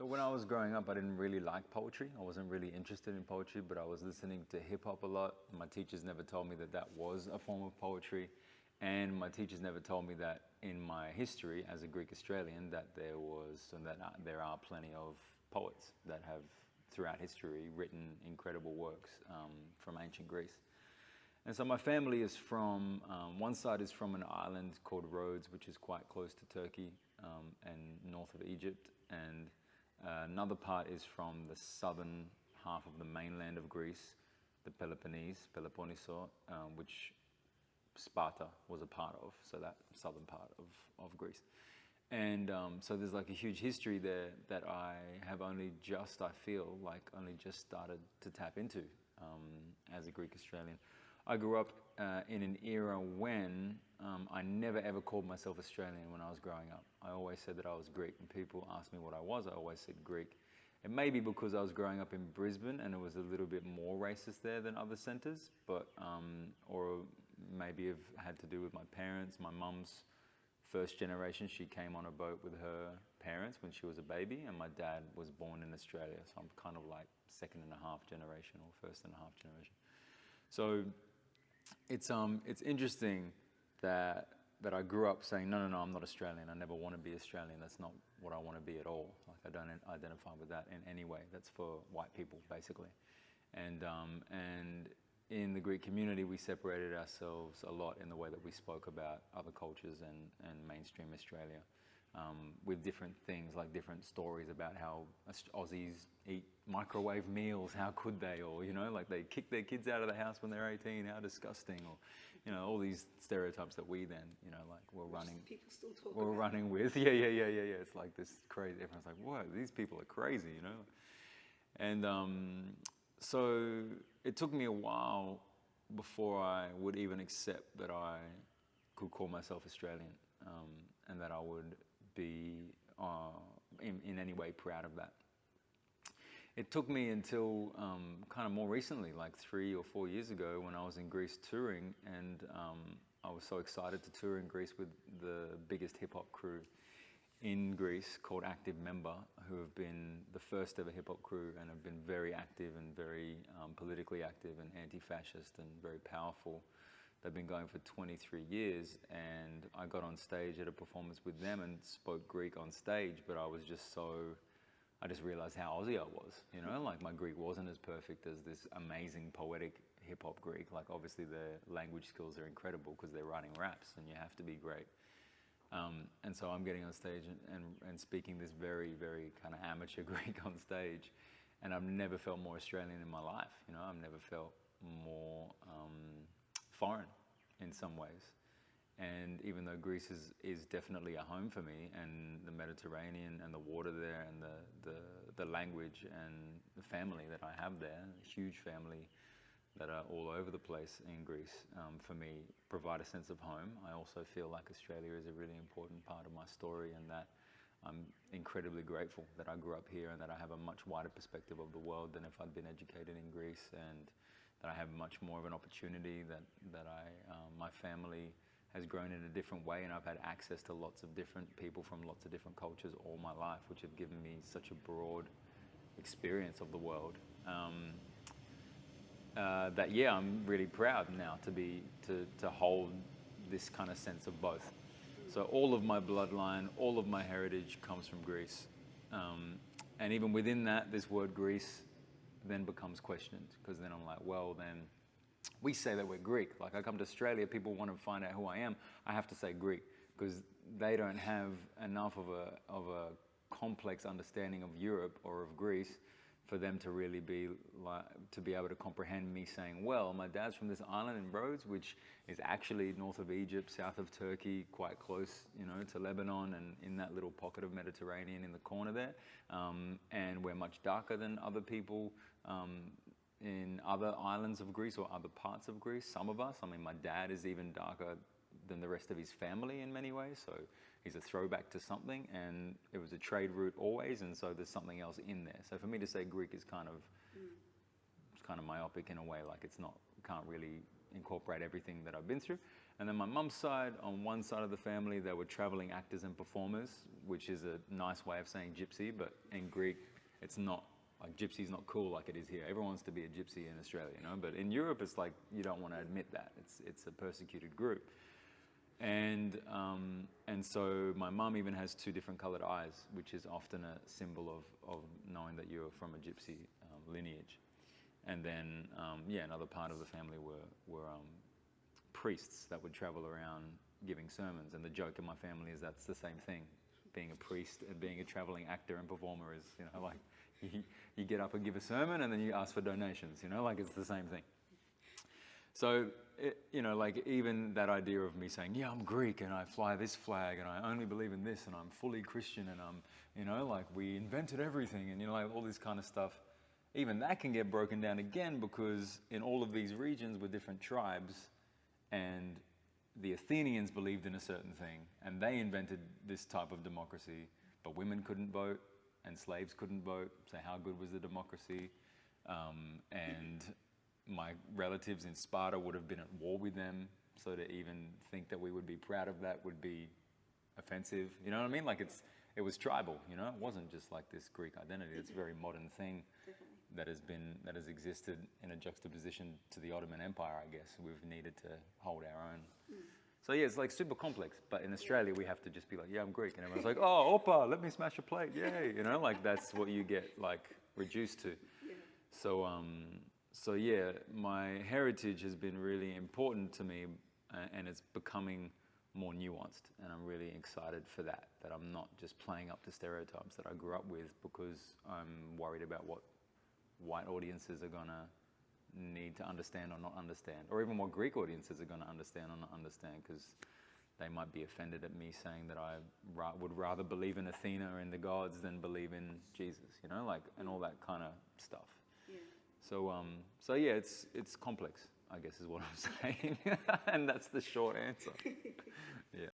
when I was growing up, I didn't really like poetry. I wasn't really interested in poetry, but I was listening to hip hop a lot. My teachers never told me that that was a form of poetry. And my teachers never told me that in my history as a Greek Australian that there are plenty of poets that have throughout history written incredible works from ancient Greece. And so my family is from, one side is from an island called Rhodes, which is quite close to Turkey and north of Egypt. And another part is from the southern half of the mainland of Greece, the Peloponneso, which Sparta was a part of, so that southern part of Greece. And so there's like a huge history there that I have only just started to tap into as a Greek Australian. I grew up in an era when I never ever called myself Australian when I was growing up. I always said that I was Greek. When people asked me what I was, I always said Greek. It may be because I was growing up in Brisbane and it was a little bit more racist there than other centres, but or maybe it had to do with my parents. My mum's first generation, she came on a boat with her parents when she was a baby, and my dad was born in Australia, so I'm kind of like second and a half generation or first and a half generation. So it's interesting that I grew up saying, no, I'm not Australian. I never want to be Australian. That's not what I want to be at all. Like, I don't identify with that in any way. That's for white people, basically. And in the Greek community, we separated ourselves a lot in the way that we spoke about other cultures and mainstream Australia, with different things, like different stories about how Aussies eat microwave meals, how could they, or, you know, like they kick their kids out of the house when they're 18, how disgusting, or, you know, all these stereotypes that we then, you know, like People still talk we're about. running with. Yeah. It's like this crazy, everyone's like, whoa, these people are crazy, you know? And so it took me a while before I would even accept that I could call myself Australian, and that I would be in any way proud of that. It took me until kind of more recently, like 3 or 4 years ago, when I was in Greece touring, and I was so excited to tour in Greece with the biggest hip-hop crew in Greece called Active Member, who have been the first ever hip-hop crew and have been very active and very politically active and anti-fascist and very powerful. They've been going for 23 years, and I got on stage at a performance with them and spoke Greek on stage, but I just realized how Aussie I was, you know, like my Greek wasn't as perfect as this amazing poetic hip-hop Greek. Like, obviously their language skills are incredible because they're writing raps and you have to be great. And so I'm getting on stage and speaking this very, very kind of amateur Greek on stage, and I've never felt more Australian in my life, you know. I've never felt more foreign in some ways. And even though Greece is definitely a home for me, and the Mediterranean and the water there and the language and the family that I have there, a huge family that are all over the place in Greece, for me, provide a sense of home. I also feel like Australia is a really important part of my story, and that I'm incredibly grateful that I grew up here and that I have a much wider perspective of the world than if I'd been educated in Greece, and that I have much more of an opportunity, that my family has grown in a different way, and I've had access to lots of different people from lots of different cultures all my life, which have given me such a broad experience of the world. I'm really proud now to hold this kind of sense of both. So all of my bloodline, all of my heritage comes from Greece. And even within that, this word Greece then becomes questioned, because then I'm like, well, then we say that we're Greek. Like, I come to Australia, people want to find out who I am. I have to say Greek, because they don't have enough of a complex understanding of Europe or of Greece for them to really be like, to be able to comprehend me saying, well, my dad's from this island in Rhodes, which is actually north of Egypt, south of Turkey, quite close, you know, to Lebanon, and in that little pocket of Mediterranean in the corner there. And we're much darker than other people in other islands of Greece or other parts of Greece, some of us. I mean, my dad is even darker than the rest of his family in many ways, so he's a throwback to something, and it was a trade route always, and so there's something else in there. So for me to say Greek is kind of it's kind of myopic in a way, like it's not, can't really incorporate everything that I've been through. And then my mum's side, on one side of the family, they were traveling actors and performers, which is a nice way of saying gypsy, but in Greek, it's not, like gypsy's not cool like it is here. Everyone wants to be a gypsy in Australia, you know, but in Europe, it's like, you don't want to admit that. It's a persecuted group. And so my mum even has two different colored eyes, which is often a symbol of knowing that you're from a gypsy lineage. And then, another part of the family were priests that would travel around giving sermons. And the joke in my family is that's the same thing. Being a priest and being a traveling actor and performer is, you know, like you get up and give a sermon and then you ask for donations, you know, like it's the same thing. So, you know, like even that idea of me saying, yeah, I'm Greek and I fly this flag and I only believe in this and I'm fully Christian and I'm, you know, like we invented everything and, you know, like all this kind of stuff. Even that can get broken down again because in all of these regions with different tribes, and the Athenians believed in a certain thing and they invented this type of democracy, but women couldn't vote and slaves couldn't vote. So how good was the democracy? And my relatives in Sparta would have been at war with them. So to even think that we would be proud of that would be offensive. You know what I mean? Like it was tribal, you know? It wasn't just like this Greek identity. It's a very modern thing. That has existed in a juxtaposition to the Ottoman Empire, I guess. We've needed to hold our own. So yeah, it's like super complex. But in Australia, we have to just be like, yeah, I'm Greek. And everyone's like, oh, Opa, let me smash a plate. Yay. You know, like that's what you get like reduced to. So yeah, my heritage has been really important to me and it's becoming more nuanced. And I'm really excited for that I'm not just playing up to stereotypes that I grew up with because I'm worried about what white audiences are going to need to understand or not understand, or even what Greek audiences are going to understand or not understand, because they might be offended at me saying that I would rather believe in Athena or in the gods than believe in Jesus, you know, like, and all that kind of stuff. Yeah. So yeah, it's complex, I guess is what I'm saying. And that's the short answer. Yeah.